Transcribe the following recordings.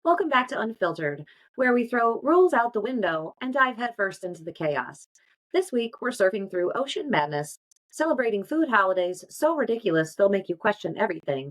Welcome back to Unfilter'd, where we throw rules out the window and dive headfirst into the chaos. This week, we're surfing through ocean madness, celebrating food holidays so ridiculous they'll make you question everything,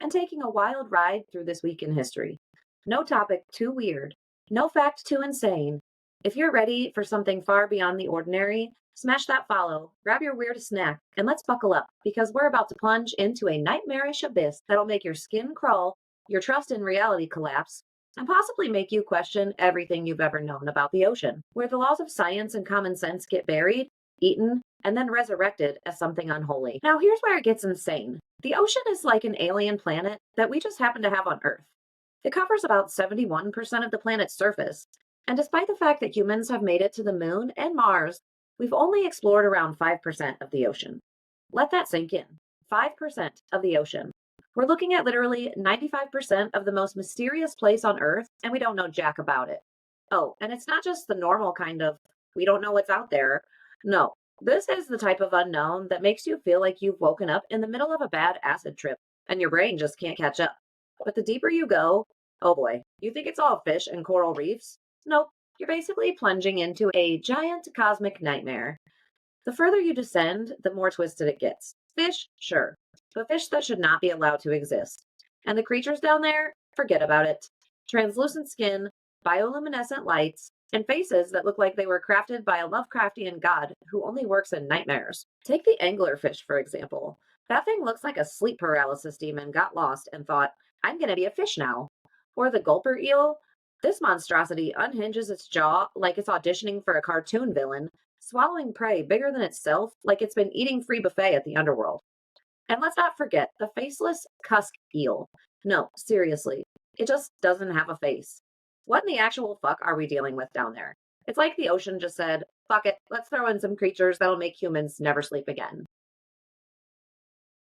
and taking a wild ride through this week in history. No topic too weird, no fact too insane. If you're ready for something far beyond the ordinary, smash that follow, grab your weirdest snack, and let's buckle up because we're about to plunge into a nightmarish abyss that'll make your skin crawl, your trust in reality collapse, and possibly make you question everything you've ever known about the ocean, where the laws of science and common sense get buried, eaten, and then resurrected as something unholy. Now, here's where it gets insane. The ocean is like an alien planet that we just happen to have on Earth. It covers about 71% of the planet's surface, and despite the fact that humans have made it to the moon and Mars, we've only explored around 5% of the ocean. Let that sink in. 5% of the ocean. We're looking at literally 95% of the most mysterious place on Earth, and we don't know jack about it. Oh, and it's not just the normal kind of, we don't know what's out there. No, this is the type of unknown that makes you feel like you've woken up in the middle of a bad acid trip, and your brain just can't catch up. But the deeper you go, oh boy, you think it's all fish and coral reefs? Nope, you're basically plunging into a giant cosmic nightmare. The further you descend, the more twisted it gets. Fish, sure, but fish that should not be allowed to exist. And the creatures down there, forget about it. Translucent skin, bioluminescent lights, and faces that look like they were crafted by a Lovecraftian god who only works in nightmares. Take the anglerfish, for example. That thing looks like a sleep paralysis demon got lost and thought, I'm gonna be a fish now. Or the gulper eel. This monstrosity unhinges its jaw like it's auditioning for a cartoon villain, swallowing prey bigger than itself like it's been eating free buffet at the underworld. And let's not forget the faceless cusk eel. No, seriously, it just doesn't have a face. What in the actual fuck are we dealing with down there? It's like the ocean just said, fuck it, let's throw in some creatures that'll make humans never sleep again.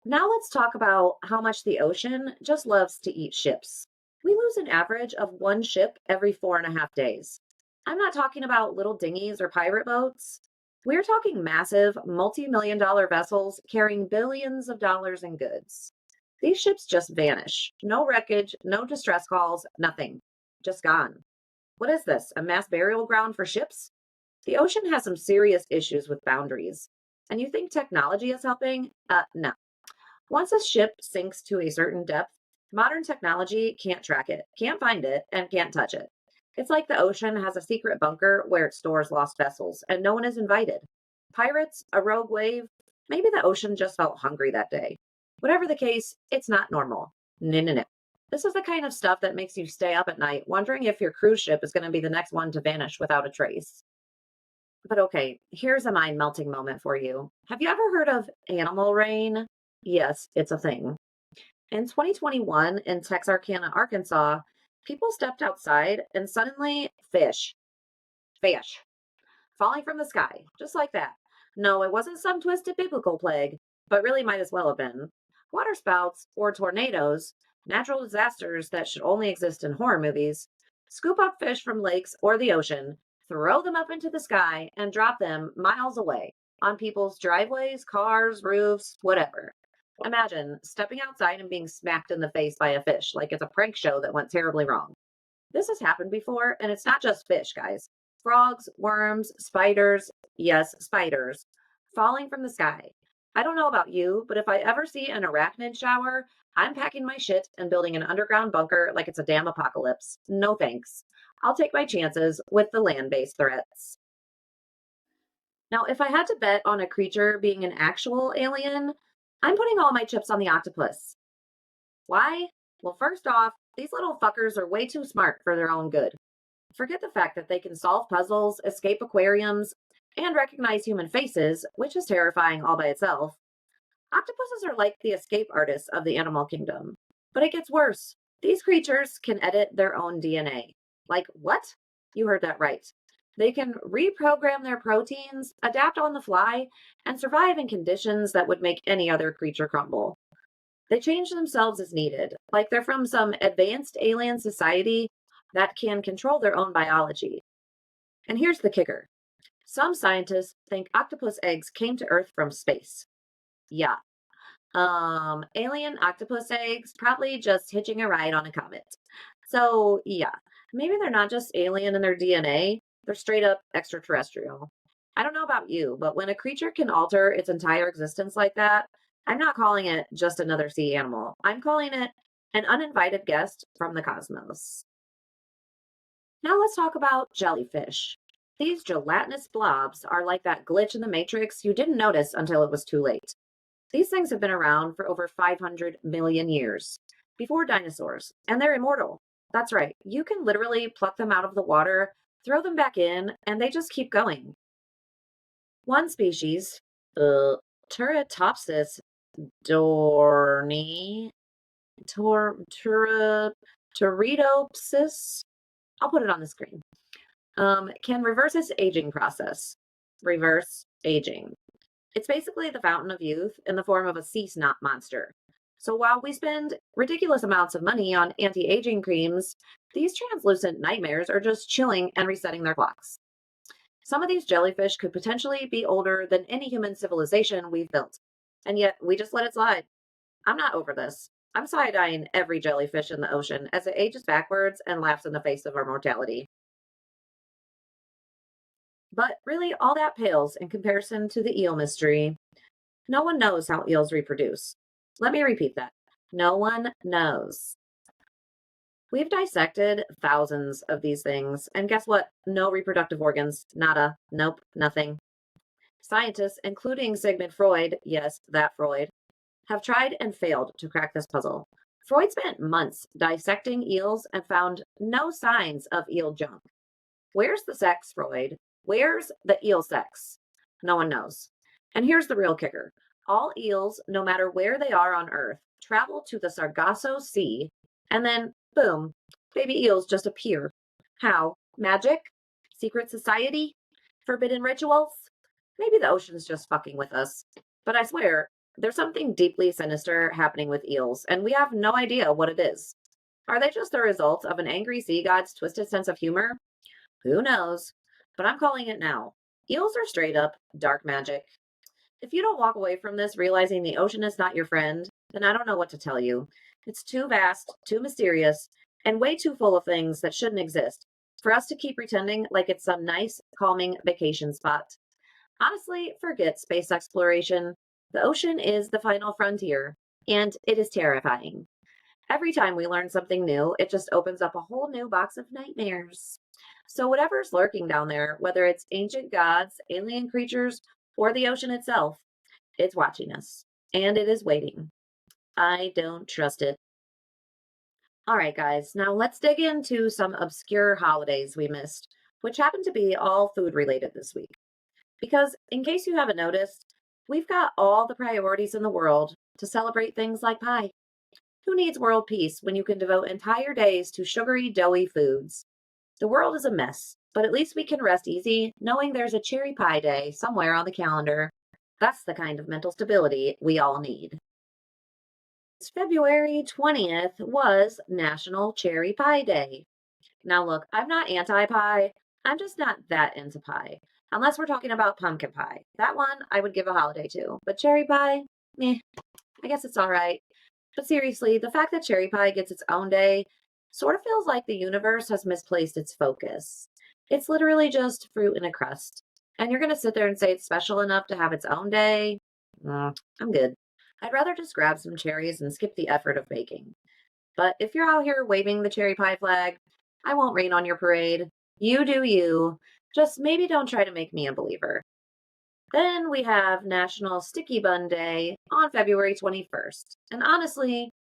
Now let's talk about how much the ocean just loves to eat ships. We lose an average of one ship every 4.5 days. I'm not talking about little dinghies or pirate boats. We're talking massive, multi-million dollar vessels carrying billions of dollars in goods. These ships just vanish. No wreckage, no distress calls, nothing. Just gone. What is this, a mass burial ground for ships? The ocean has some serious issues with boundaries. And you think technology is helping? No. Once a ship sinks to a certain depth, modern technology can't track it, can't find it, and can't touch it. It's like the ocean has a secret bunker where it stores lost vessels, and no one is invited. Pirates, a rogue wave, maybe the ocean just felt hungry that day. Whatever the case, it's not normal. No, no, no. This is the kind of stuff that makes you stay up at night wondering if your cruise ship is going to be the next one to vanish without a trace. But okay, here's a mind melting moment for you. Have you ever heard of animal rain? Yes, it's a thing. In 2021, in Texarkana, Arkansas, people stepped outside and suddenly fish, falling from the sky, just like that. No, it wasn't some twisted biblical plague, but really might as well have been. Waterspouts or tornadoes, natural disasters that should only exist in horror movies, scoop up fish from lakes or the ocean, throw them up into the sky, and drop them miles away on people's driveways, cars, roofs, whatever. Imagine stepping outside and being smacked in the face by a fish like it's a prank show that went terribly wrong. This has happened before, and it's not just fish, guys. Frogs, worms, spiders, yes, spiders, falling from the sky. I don't know about you, but if I ever see an arachnid shower, I'm packing my shit and building an underground bunker like it's a damn apocalypse. No thanks. I'll take my chances with the land-based threats. Now, if I had to bet on a creature being an actual alien, I'm putting all my chips on the octopus. Why? Well, first off, these little fuckers are way too smart for their own good. Forget the fact that they can solve puzzles, escape aquariums, and recognize human faces, which is terrifying all by itself. Octopuses are like the escape artists of the animal kingdom. But it gets worse. These creatures can edit their own DNA. Like what? You heard that right. They can reprogram their proteins, adapt on the fly, and survive in conditions that would make any other creature crumble. They change themselves as needed, like they're from some advanced alien society that can control their own biology. And here's the kicker. Some scientists think octopus eggs came to Earth from space. Yeah. Alien octopus eggs, probably just hitching a ride on a comet. So, yeah, maybe they're not just alien in their DNA, they're straight up extraterrestrial. I don't know about you, but when a creature can alter its entire existence like that, I'm not calling it just another sea animal. I'm calling it an uninvited guest from the cosmos. Now let's talk about jellyfish. These gelatinous blobs are like that glitch in the matrix you didn't notice until it was too late. These things have been around for over 500 million years, before dinosaurs, and they're immortal. That's right, you can literally pluck them out of the water, throw them back in, and they just keep going. One species, Turritopsis dorni, tor, tura, Turritopsis, I'll put it on the screen, can reverse its aging process. Reverse aging. It's basically the fountain of youth in the form of a sea snot monster. So while we spend ridiculous amounts of money on anti aging creams, these translucent nightmares are just chilling and resetting their clocks. Some of these jellyfish could potentially be older than any human civilization we've built. And yet we just let it slide. I'm not over this. I'm side eyeing every jellyfish in the ocean as it ages backwards and laughs in the face of our mortality. But really, all that pales in comparison to the eel mystery. No one knows how eels reproduce. Let me repeat that. No one knows. We've dissected thousands of these things, and guess what? No reproductive organs. Nada. Nope. Nothing. Scientists, including Sigmund Freud, yes, that Freud, have tried and failed to crack this puzzle. Freud spent months dissecting eels and found no signs of eel junk. Where's the sex, Freud? Where's the eel sex? No one knows. And here's the real kicker. All eels, no matter where they are on Earth, travel to the Sargasso Sea, and then, boom, baby eels just appear. How? Magic? Secret society? Forbidden rituals? Maybe the ocean's just fucking with us. But I swear, there's something deeply sinister happening with eels, and we have no idea what it is. Are they just the result of an angry sea god's twisted sense of humor? Who knows? But I'm calling it now. Eels are straight up dark magic. If you don't walk away from this realizing the ocean is not your friend, then I don't know what to tell you. It's too vast, too mysterious, and way too full of things that shouldn't exist for us to keep pretending like it's some nice, calming vacation spot. Honestly, forget space exploration. The ocean is the final frontier, and it is terrifying. Every time we learn something new, it just opens up a whole new box of nightmares. So, whatever's lurking down there, whether it's ancient gods, alien creatures, or the ocean itself, it's watching us. And it is waiting. I don't trust it. All right, guys, now let's dig into some obscure holidays we missed, which happen to be all food related this week. Because, in case you haven't noticed, we've got all the priorities in the world to celebrate things like pie. Who needs world peace when you can devote entire days to sugary, doughy foods? The world is a mess, but at least we can rest easy knowing there's a cherry pie day somewhere on the calendar. That's the kind of mental stability we all need. February 20th was National Cherry Pie Day. Now, look, I'm not anti pie, I'm just not that into pie. Unless we're talking about pumpkin pie. That one I would give a holiday to. But cherry pie, meh, I guess it's all right. But seriously, the fact that cherry pie gets its own day sort of feels like the universe has misplaced its focus. It's literally just fruit in a crust. And you're going to sit there and say it's special enough to have its own day? I'm good. I'd rather just grab some cherries and skip the effort of baking. But if you're out here waving the cherry pie flag, I won't rain on your parade. You do you. Just maybe don't try to make me a believer. Then we have National Sticky Bun Day on February 21st. And honestly,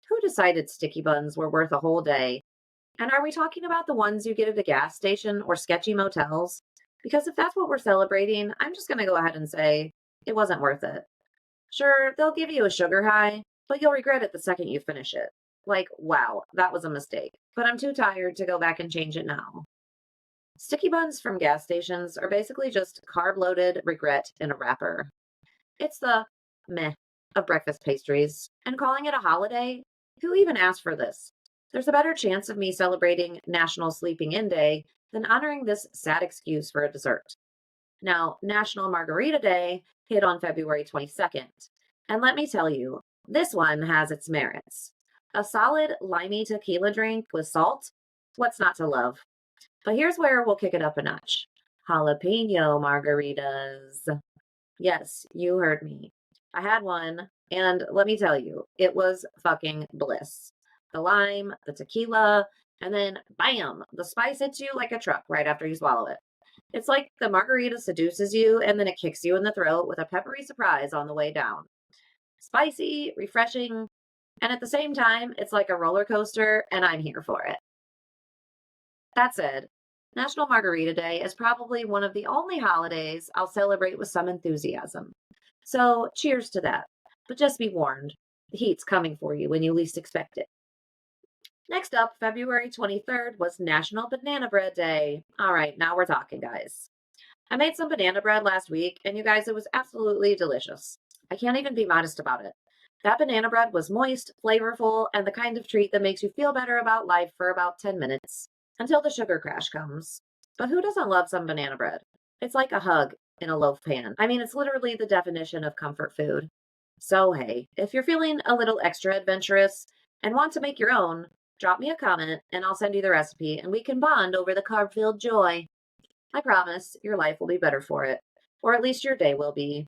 who decided sticky buns were worth a whole day? And are we talking about the ones you get at a gas station or sketchy motels? Because if that's what we're celebrating, I'm just going to go ahead and say it wasn't worth it. Sure, they'll give you a sugar high, but you'll regret it the second you finish it. Like, wow, that was a mistake. But I'm too tired to go back and change it now. Sticky buns from gas stations are basically just carb loaded regret in a wrapper. It's the meh of breakfast pastries. And calling it a holiday? Who even asked for this? There's a better chance of me celebrating National Sleeping In Day than honoring this sad excuse for a dessert. Now, National Margarita Day hit on February 22nd. And let me tell you, this one has its merits. A solid limey tequila drink with salt? What's not to love? But here's where we'll kick it up a notch. Jalapeno margaritas. Yes, you heard me. I had one, and let me tell you, it was fucking bliss. The lime, the tequila, and then bam, the spice hits you like a truck right after you swallow it. It's like the margarita seduces you and then it kicks you in the throat with a peppery surprise on the way down. Spicy, refreshing, and at the same time, it's like a roller coaster, and I'm here for it. That said, National Margarita Day is probably one of the only holidays I'll celebrate with some enthusiasm. So, cheers to that. But just be warned, the heat's coming for you when you least expect it. Next up, February 23rd was National Banana Bread Day. All right, now we're talking, guys. I made some banana bread last week, and you guys, it was absolutely delicious. I can't even be modest about it. That banana bread was moist, flavorful, and the kind of treat that makes you feel better about life for about 10 minutes until the sugar crash comes. But who doesn't love some banana bread? It's like a hug in a loaf pan. I mean, it's literally the definition of comfort food. So, hey, if you're feeling a little extra adventurous and want to make your own, drop me a comment and I'll send you the recipe and we can bond over the carb-filled joy. I promise your life will be better for it, or at least your day will be.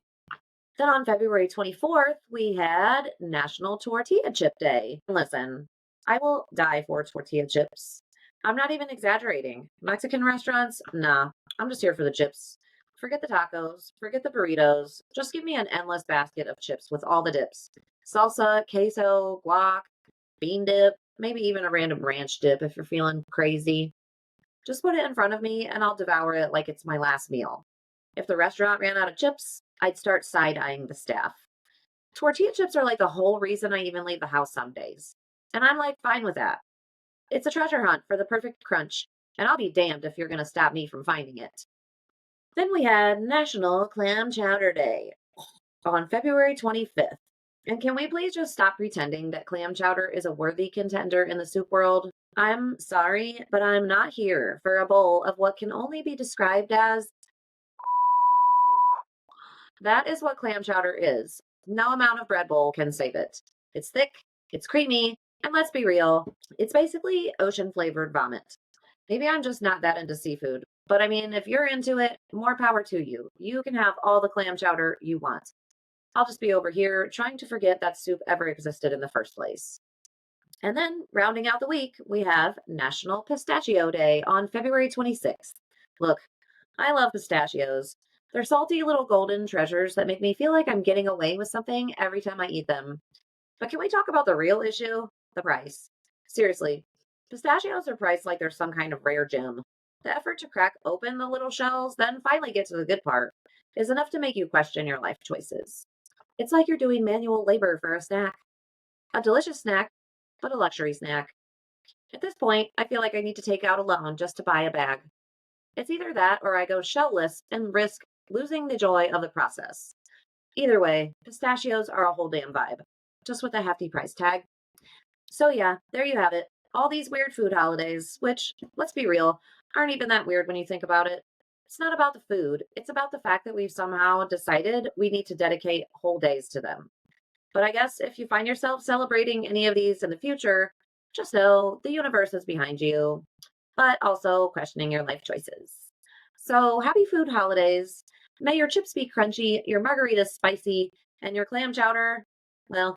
Then on February 24th, we had National Tortilla Chip Day. Listen, I will die for tortilla chips. I'm not even exaggerating. Mexican restaurants? Nah, I'm just here for the chips. Forget the tacos, forget the burritos. Just give me an endless basket of chips with all the dips. Salsa, queso, guac, bean dip, maybe even a random ranch dip if you're feeling crazy. Just put it in front of me and I'll devour it like it's my last meal. If the restaurant ran out of chips, I'd start side-eyeing the staff. Tortilla chips are like the whole reason I even leave the house some days. And I'm like fine with that. It's a treasure hunt for the perfect crunch, and I'll be damned if you're going to stop me from finding it. Then we had National Clam Chowder Day on February 25th. And can we please just stop pretending that clam chowder is a worthy contender in the soup world? I'm sorry, but I'm not here for a bowl of what can only be described as that is what clam chowder is. No amount of bread bowl can save it. It's thick, it's creamy, and let's be real, it's basically ocean flavored vomit. Maybe I'm just not that into seafood, but I mean, if you're into it, more power to you. You can have all the clam chowder you want. I'll just be over here trying to forget that soup ever existed in the first place. And then, rounding out the week, we have National Pistachio Day on February 26th. Look, I love pistachios. They're salty little golden treasures that make me feel like I'm getting away with something every time I eat them. But can we talk about the real issue? The price. Seriously, pistachios are priced like they're some kind of rare gem. The effort to crack open the little shells, then finally get to the good part, is enough to make you question your life choices. It's like you're doing manual labor for a snack. A delicious snack, but a luxury snack. At this point, I feel like I need to take out a loan just to buy a bag. It's either that or I go shellless and risk losing the joy of the process. Either way, pistachios are a whole damn vibe, just with a hefty price tag. So yeah, there you have it. All these weird food holidays, which, let's be real, aren't even that weird when you think about it. It's not about the food, it's about the fact that we've somehow decided we need to dedicate whole days to them. But I guess if you find yourself celebrating any of these in the future, just know the universe is behind you, but also questioning your life choices. So happy food holidays. May your chips be crunchy, your margaritas spicy, and your clam chowder, well,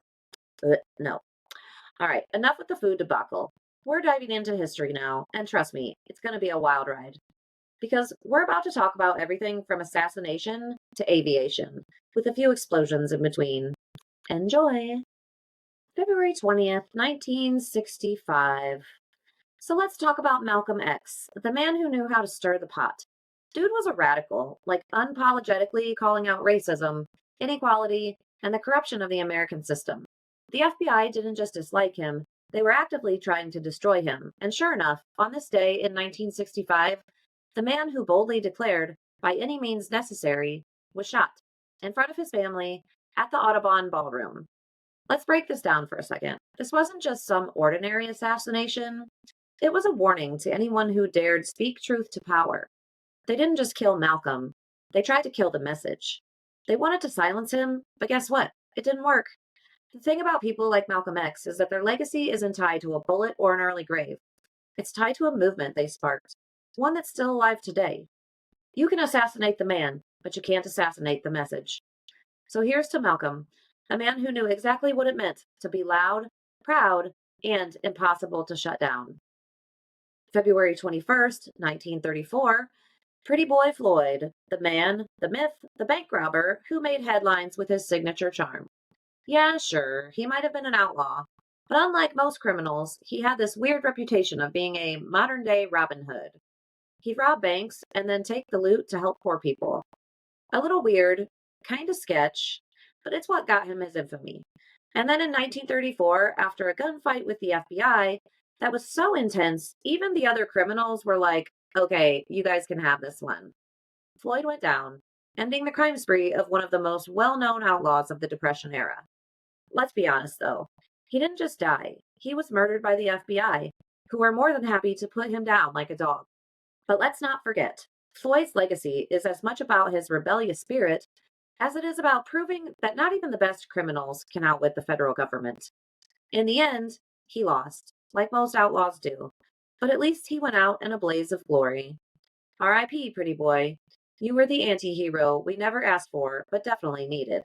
no. All right, enough with the food debacle. We're diving into history now, and trust me, it's going to be a wild ride. Because we're about to talk about everything from assassination to aviation, with a few explosions in between. Enjoy! February 20th, 1965. So let's talk about Malcolm X, the man who knew how to stir the pot. Dude was a radical, like unapologetically calling out racism, inequality, and the corruption of the American system. The FBI didn't just dislike him, they were actively trying to destroy him. And sure enough, on this day in 1965, the man who boldly declared, by any means necessary, was shot in front of his family at the Audubon Ballroom. Let's break this down for a second. This wasn't just some ordinary assassination. It was a warning to anyone who dared speak truth to power. They didn't just kill Malcolm. They tried to kill the message. They wanted to silence him, but guess what? It didn't work. The thing about people like Malcolm X is that their legacy isn't tied to a bullet or an early grave. It's tied to a movement they sparked, one that's still alive today. You can assassinate the man, but you can't assassinate the message. So here's to Malcolm, a man who knew exactly what it meant to be loud, proud, and impossible to shut down. February 21st, 1934, Pretty Boy Floyd, the man, the myth, the bank robber who made headlines with his signature charm. Yeah, sure, he might have been an outlaw, but unlike most criminals, he had this weird reputation of being a modern day Robin Hood. He'd rob banks and then take the loot to help poor people. A little weird, kind of sketch, but it's what got him his infamy. And then in 1934, after a gunfight with the FBI that was so intense, even the other criminals were like, okay, you guys can have this one. Floyd went down, ending the crime spree of one of the most well known outlaws of the Depression era. Let's be honest, though, he didn't just die, he was murdered by the FBI, who were more than happy to put him down like a dog. But let's not forget, Floyd's legacy is as much about his rebellious spirit as it is about proving that not even the best criminals can outwit the federal government. In the end, he lost, like most outlaws do, but at least he went out in a blaze of glory. R.I.P., pretty boy. You were the anti hero we never asked for, but definitely needed.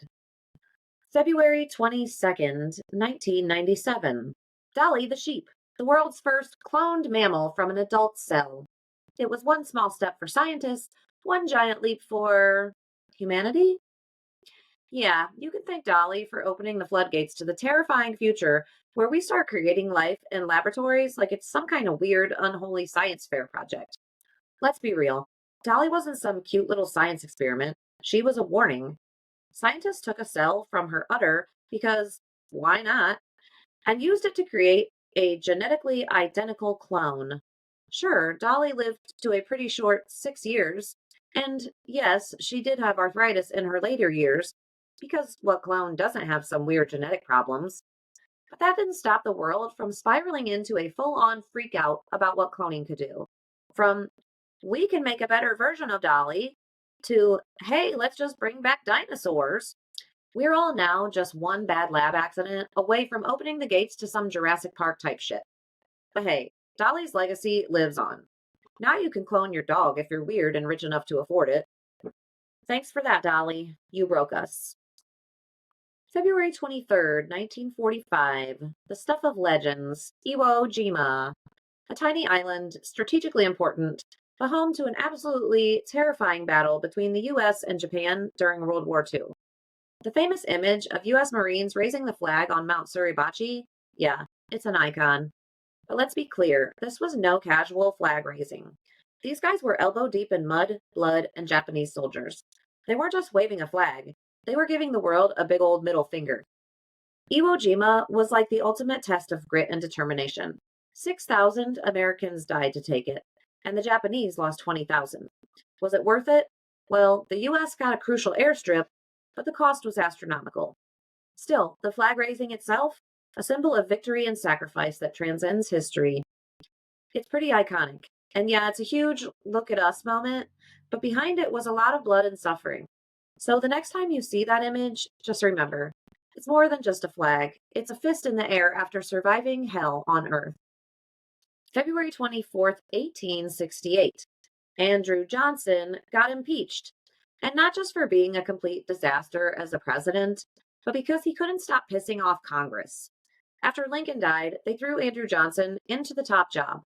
February 22nd, 1997. Dolly the sheep, the world's first cloned mammal from an adult cell. It was one small step for scientists, one giant leap for humanity? Yeah, you can thank Dolly for opening the floodgates to the terrifying future where we start creating life in laboratories like it's some kind of weird, unholy science fair project. Let's be real. Dolly wasn't some cute little science experiment. She was a warning. Scientists took a cell from her udder because why not? And used it to create a genetically identical clone. Sure, Dolly lived to a pretty short 6 years, and yes, she did have arthritis in her later years, because what clone doesn't have some weird genetic problems? But that didn't stop the world from spiraling into a full on freak out about what cloning could do. From, we can make a better version of Dolly, to, hey, let's just bring back dinosaurs. We're all now just one bad lab accident away from opening the gates to some Jurassic Park type shit. But hey, Dolly's legacy lives on. Now you can clone your dog if you're weird and rich enough to afford it. Thanks for that, Dolly. You broke us. February 23rd, 1945. The stuff of legends. Iwo Jima. A tiny island, strategically important, but home to an absolutely terrifying battle between the US and Japan during World War II. The famous image of US Marines raising the flag on Mount Suribachi? Yeah, it's an icon. But let's be clear, this was no casual flag raising. These guys were elbow deep in mud, blood, and Japanese soldiers. They weren't just waving a flag, they were giving the world a big old middle finger. Iwo Jima was like the ultimate test of grit and determination. 6,000 Americans died to take it, and the Japanese lost 20,000. Was it worth it? Well, the US got a crucial airstrip, but the cost was astronomical. Still, the flag raising itself, a symbol of victory and sacrifice that transcends history. It's pretty iconic. And yeah, it's a huge look at us moment, but behind it was a lot of blood and suffering. So the next time you see that image, just remember, it's more than just a flag. It's a fist in the air after surviving hell on Earth. February 24th, 1868. Andrew Johnson got impeached. And not just for being a complete disaster as a president, but because he couldn't stop pissing off Congress. After Lincoln died, they threw Andrew Johnson into the top job,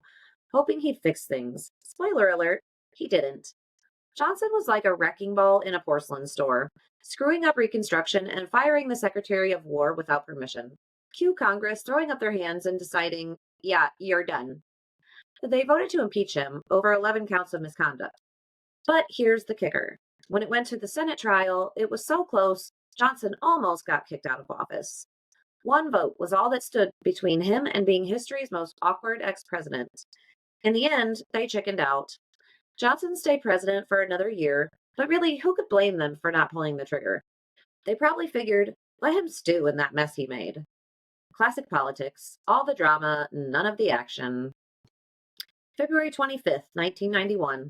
hoping he'd fix things. Spoiler alert, he didn't. Johnson was like a wrecking ball in a porcelain store, screwing up Reconstruction and firing the Secretary of War without permission. Cue Congress throwing up their hands and deciding, yeah, you're done. They voted to impeach him over 11 counts of misconduct. But here's the kicker. When it went to the Senate trial, it was so close, Johnson almost got kicked out of office. One vote was all that stood between him and being history's most awkward ex-president. In the end, they chickened out. Johnson stayed president for another year, but really, who could blame them for not pulling the trigger? They probably figured, let him stew in that mess he made. Classic politics, all the drama, none of the action. February 25th, 1991.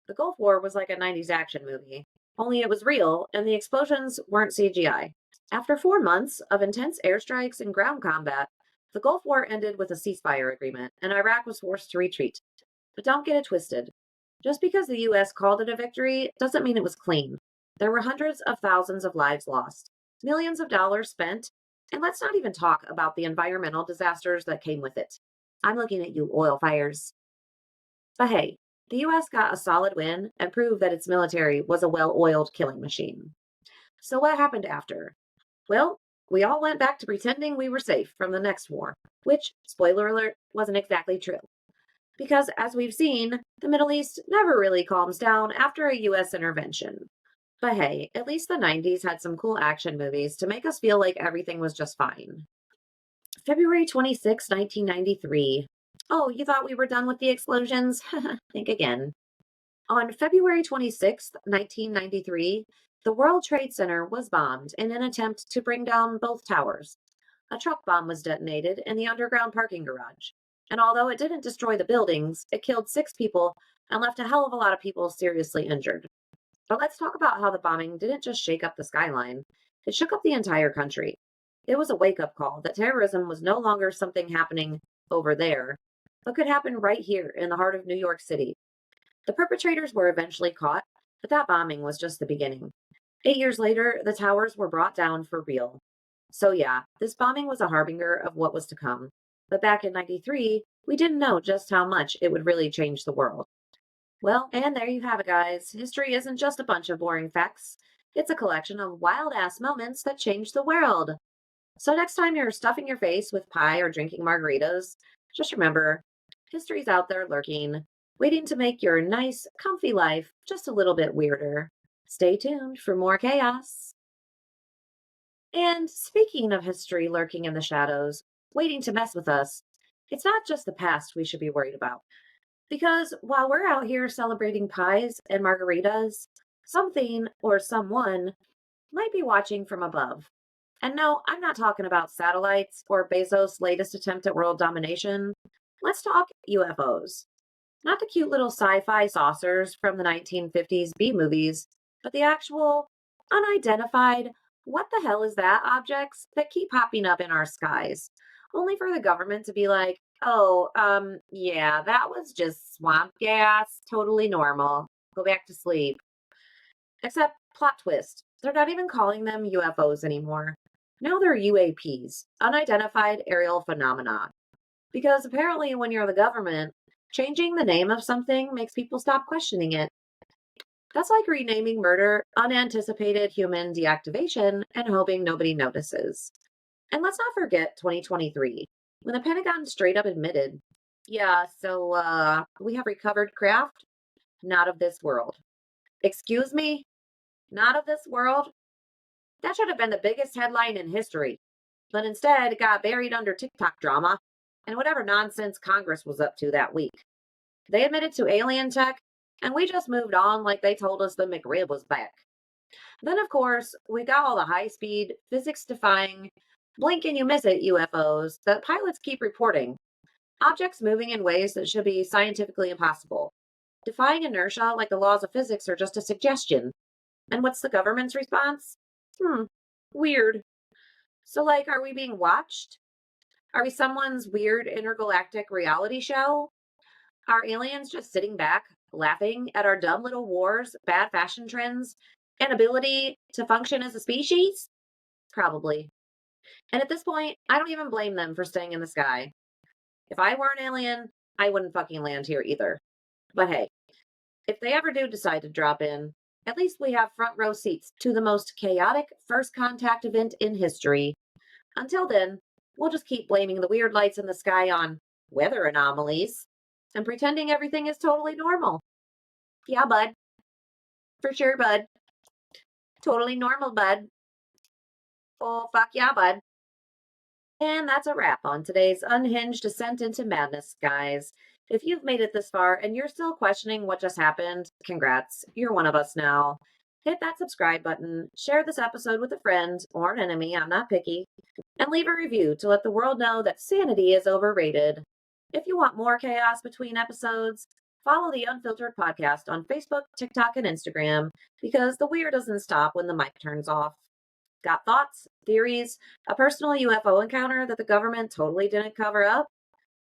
The Gulf War was like a 90s action movie, only it was real and the explosions weren't CGI. After 4 months of intense airstrikes and ground combat, the Gulf War ended with a ceasefire agreement, and Iraq was forced to retreat. But don't get it twisted. Just because the US called it a victory doesn't mean it was clean. There were hundreds of thousands of lives lost, millions of dollars spent, and let's not even talk about the environmental disasters that came with it. I'm looking at you, oil fires. But hey, the US got a solid win and proved that its military was a well oiled killing machine. So, what happened after? Well, we all went back to pretending we were safe from the next war, which, spoiler alert, wasn't exactly true. Because, as we've seen, the Middle East never really calms down after a US intervention. But hey, at least the 90s had some cool action movies to make us feel like everything was just fine. February 26, 1993. Oh, you thought we were done with the explosions? Think again. On February 26th, 1993, the World Trade Center was bombed in an attempt to bring down both towers. A truck bomb was detonated in the underground parking garage. And although it didn't destroy the buildings, it killed 6 people and left a hell of a lot of people seriously injured. But let's talk about how the bombing didn't just shake up the skyline, it shook up the entire country. It was a wake up call that terrorism was no longer something happening over there, but could happen right here in the heart of New York City. The perpetrators were eventually caught, but that bombing was just the beginning. 8 years later, the towers were brought down for real. So, yeah, this bombing was a harbinger of what was to come. But back in 93, we didn't know just how much it would really change the world. Well, and there you have it, guys. History isn't just a bunch of boring facts, it's a collection of wild ass moments that changed the world. So, next time you're stuffing your face with pie or drinking margaritas, just remember history's out there lurking, waiting to make your nice, comfy life just a little bit weirder. Stay tuned for more chaos. And speaking of history lurking in the shadows, waiting to mess with us, it's not just the past we should be worried about. Because while we're out here celebrating pies and margaritas, something or someone might be watching from above. And no, I'm not talking about satellites or Bezos' latest attempt at world domination. Let's talk UFOs. Not the cute little sci fi saucers from the 1950s B movies, but the actual, unidentified, what the hell is that objects that keep popping up in our skies, only for the government to be like, oh, yeah, that was just swamp gas, totally normal. Go back to sleep. Except, plot twist, they're not even calling them UFOs anymore. Now they're UAPs, unidentified aerial phenomena. Because apparently, when you're the government, changing the name of something makes people stop questioning it. That's like renaming murder unanticipated human deactivation and hoping nobody notices. And let's not forget 2023, when the Pentagon straight up admitted, yeah, so we have recovered craft, not of this world. Excuse me? Not of this world? That should have been the biggest headline in history. But instead, it got buried under TikTok drama and whatever nonsense Congress was up to that week. They admitted to alien tech, and we just moved on like they told us the McRib was back. Then, of course, we got all the high speed, physics defying, blink and you miss it UFOs that pilots keep reporting. Objects moving in ways that should be scientifically impossible. Defying inertia like the laws of physics are just a suggestion. And what's the government's response? Weird. So, like, are we being watched? Are we someone's weird intergalactic reality show? Are aliens just sitting back, laughing at our dumb little wars, bad fashion trends, and ability to function as a species? Probably. And at this point, I don't even blame them for staying in the sky. If I were an alien, I wouldn't fucking land here either. But hey, if they ever do decide to drop in, at least we have front row seats to the most chaotic first contact event in history. Until then, we'll just keep blaming the weird lights in the sky on weather anomalies and pretending everything is totally normal. Yeah, bud. For sure, bud. Totally normal, bud. Oh, fuck yeah, bud. And that's a wrap on today's unhinged descent into madness, guys. If you've made it this far and you're still questioning what just happened, congrats, you're one of us now. Hit that subscribe button, share this episode with a friend or an enemy, I'm not picky, and leave a review to let the world know that sanity is overrated. If you want more chaos between episodes, follow the Unfiltered podcast on Facebook, TikTok, and Instagram because the weird doesn't stop when the mic turns off. Got thoughts, theories, a personal UFO encounter that the government totally didn't cover up?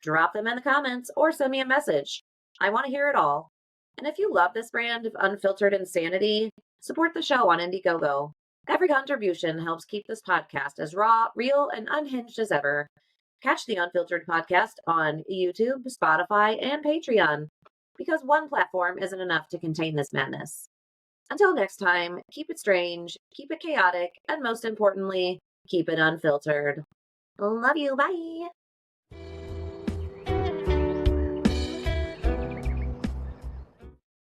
Drop them in the comments or send me a message. I want to hear it all. And if you love this brand of unfiltered insanity, support the show on Indiegogo. Every contribution helps keep this podcast as raw, real, and unhinged as ever. Catch the Unfiltered podcast on YouTube, Spotify, and Patreon, because one platform isn't enough to contain this madness. Until next time, keep it strange, keep it chaotic, and most importantly, keep it unfiltered. Love you. Bye.